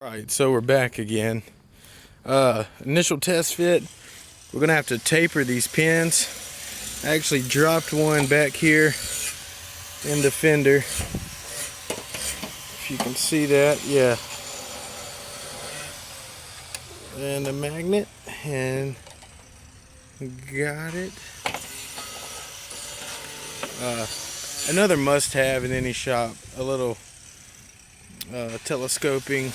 Alright, so we're back again. Initial test fit. We're gonna have to taper these pins. I actually dropped one back here in the fender. If you can see that, yeah. And the magnet, and got it. Another must-have in any shop, a little telescoping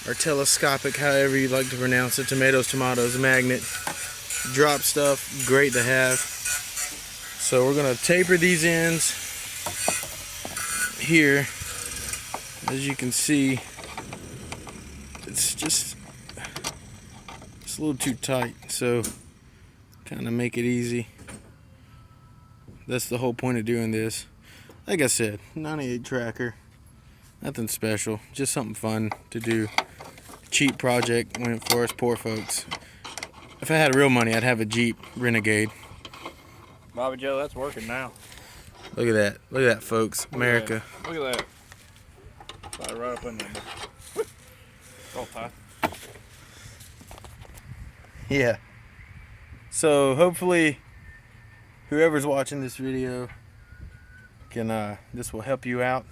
or telescopic, however you like to pronounce it, tomatoes, magnet. Drop stuff, great to have. So we're gonna taper these ends here. As you can see, it's just a little too tight, so kind of make it easy. That's the whole point of doing this. Like I said, 98 tracker, nothing special, just something fun to do. Cheap project went for us poor folks. If I had real money, I'd have a Jeep Renegade. Bobby Joe, that's working now. Look at that. Look at that, folks. America. Look at that. Fly right up in there. Roll tight. Yeah. So hopefully whoever's watching this video can this will help you out.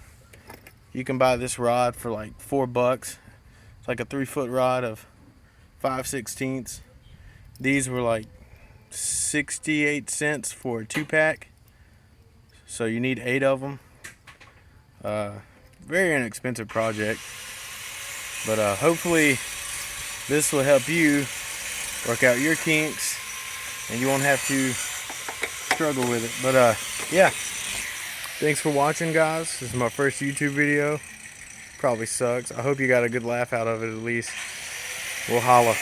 You can buy this rod for like $4. It's like a 3-foot rod of 5/16. These were like 68 cents for a 2-pack. So you need 8 of them. Very inexpensive project. But hopefully this will help you work out your kinks and you won't have to struggle with it. But yeah. Thanks for watching, guys. This is my first YouTube video. Probably sucks. I hope you got a good laugh out of it at least. We'll holla.